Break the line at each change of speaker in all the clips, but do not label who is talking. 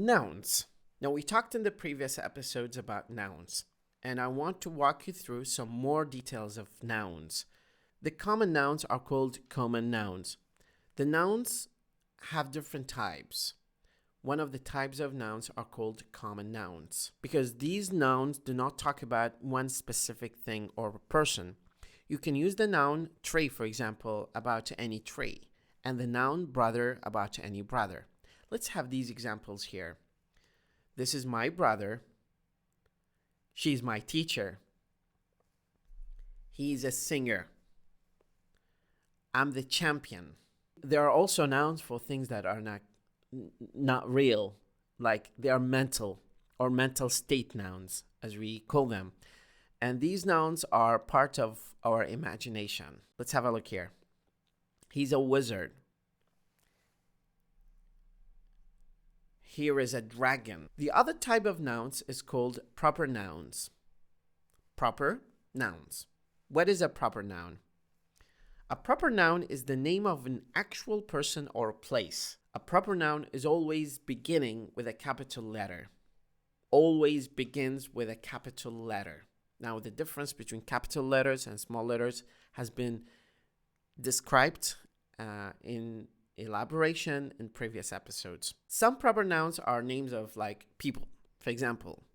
Nouns. Now, we talked in the previous episodes about nouns, and I want to walk you through some more details of nouns. The common nouns are called common nouns. The nouns have different types. One of the types of nouns are called common nouns because these nouns do not talk about one specific thing or person. You can use the noun tree, for example, about any tree, and the noun brother about any brother. Let's have these examples here. This is my brother. She's my teacher. He's a singer. I'm the champion. There are also nouns for things that are not real, like they are mental or mental state nouns, as we call them. And these nouns are part of our imagination. Let's have a look here. He's a wizard. Here is a dragon. The other type of nouns is called proper nouns. Proper nouns. What is a proper noun? A proper noun is the name of an actual person or place. A proper noun is always beginning with a capital letter. Always begins with a capital letter. Now, the difference between capital letters and small letters has been described in elaboration in previous episodes. Some proper nouns are names of like people. For example,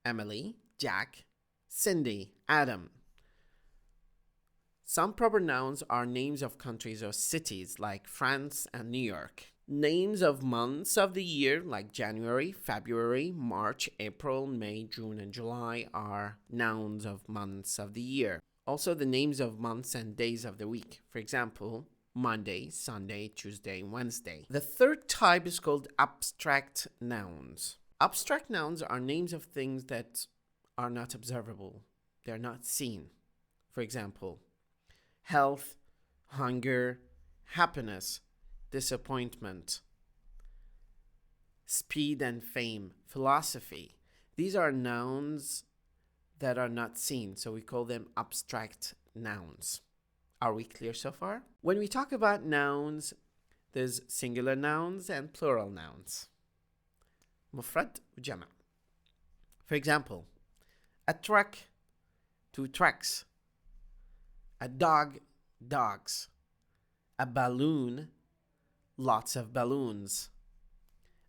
Emily, Jack, Cindy, Adam. Some proper nouns are names of countries or cities like France and New York. Names of months of the year like January, February, March, April, May, June, and July are nouns of months of the year. Also, the names of months and days of the week. For example, Monday, Sunday, Tuesday, Wednesday. The third type is called abstract nouns. Abstract nouns are names of things that are not observable. They're not seen. For example, health, hunger, happiness, disappointment, speed and fame, philosophy. These are nouns that are not seen, so we call them abstract nouns. Are we clear so far? When we talk about nouns, there's singular nouns and plural nouns. مفرد وجمع. For example, a truck, 2 trucks. A dog, dogs. A balloon, lots of balloons.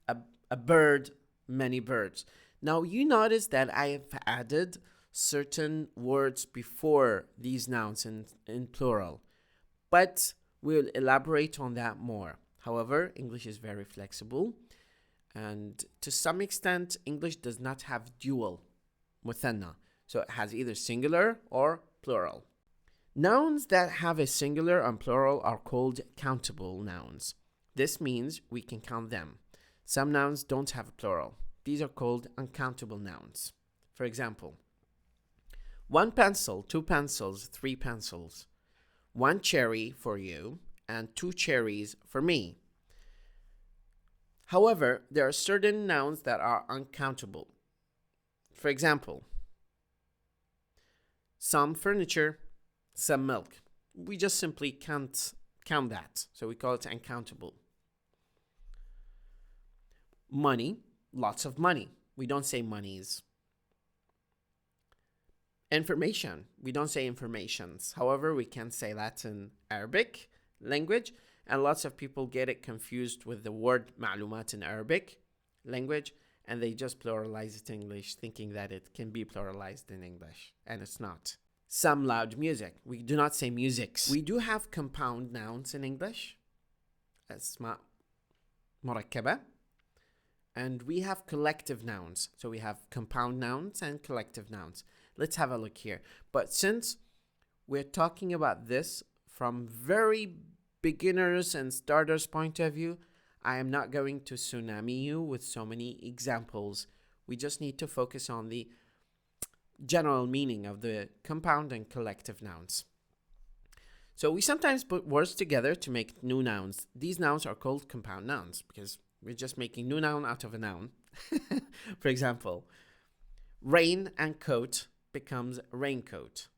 A bird, many birds. Now you notice that I have added certain words before these nouns in plural, but we'll elaborate on that more. However, English is very flexible, and to some extent, English does not have dual, مثنى, so it has either singular or plural. Nouns that have a singular and plural are called countable nouns. This means we can count them. Some nouns don't have a plural. These are called uncountable nouns. For example, 1 pencil, 2 pencils, 3 pencils. 1 cherry for you and 2 cherries for me. However, there are certain nouns that are uncountable. For example, some furniture, some milk. We just simply can't count that, so we call it uncountable. Money, lots of money. We don't say monies. Information, we don't say informations. However, we can say that in Arabic language, and lots of people get it confused with the word معلومات in Arabic language, and they just pluralize it in English, thinking that it can be pluralized in English, and it's not. Some loud music. We do not say musics. We do have compound nouns in English, اسماء مركبة, and we have collective nouns. So we have compound nouns and collective nouns. Let's have a look here. But since we're talking about this from very beginners and starters point of view, I am not going to tsunami you with so many examples. We just need to focus on the general meaning of the compound and collective nouns. So we sometimes put words together to make new nouns. These nouns are called compound nouns because we're just making new noun out of a noun. For example, rain and coat becomes raincoat.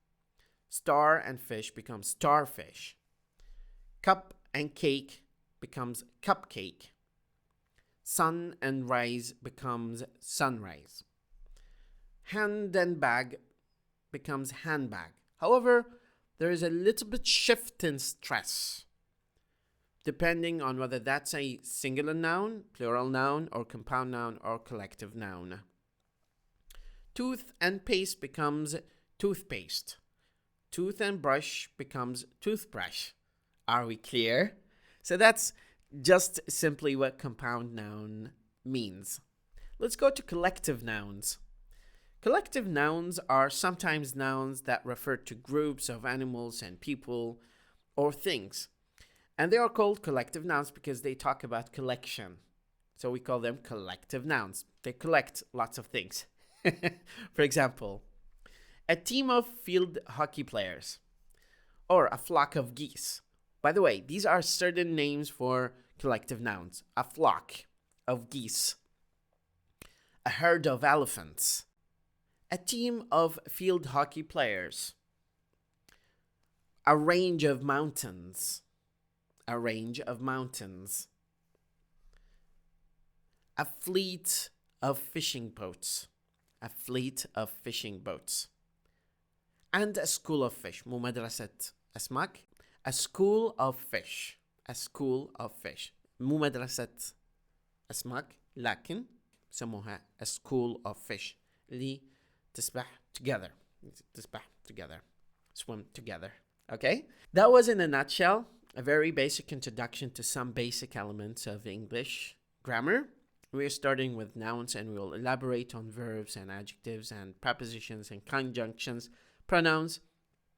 Star and fish becomes starfish. Cup and cake becomes cupcake. Sun and rise becomes sunrise. Hand and bag becomes handbag. However, there is a little bit shift in stress depending on whether that's a singular noun, plural noun, or compound noun, or collective noun. Tooth and paste becomes toothpaste. Tooth and brush becomes toothbrush. Are we clear? So that's just simply what compound noun means. Let's go to collective nouns. Collective nouns are sometimes nouns that refer to groups of animals and people or things. And they are called collective nouns because they talk about collection. So we call them collective nouns. They collect lots of things. For example, a team of field hockey players or a flock of geese. By the way, these are certain names for collective nouns. A flock of geese, a herd of elephants, a team of field hockey players, a range of mountains, a range of mountains, a fleet of fishing boats, a fleet of fishing boats, and a school of fish. مو مدرسة أسماك. A school of fish. A school of fish. مو مدرسة أسماك لكن سموها a school of fish اللي تسبح together. تسبح together. Swim together. Okay? That was in a nutshell a very basic introduction to some basic elements of English grammar. We're starting with nouns and we'll elaborate on verbs and adjectives and prepositions and conjunctions, pronouns,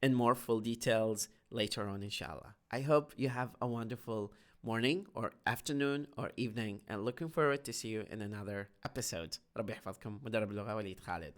in more full details later on, inshallah. I hope you have a wonderful morning or afternoon or evening and looking forward to see you in another episode. ربي يحفظكم. مدرب اللغة وليد خالد.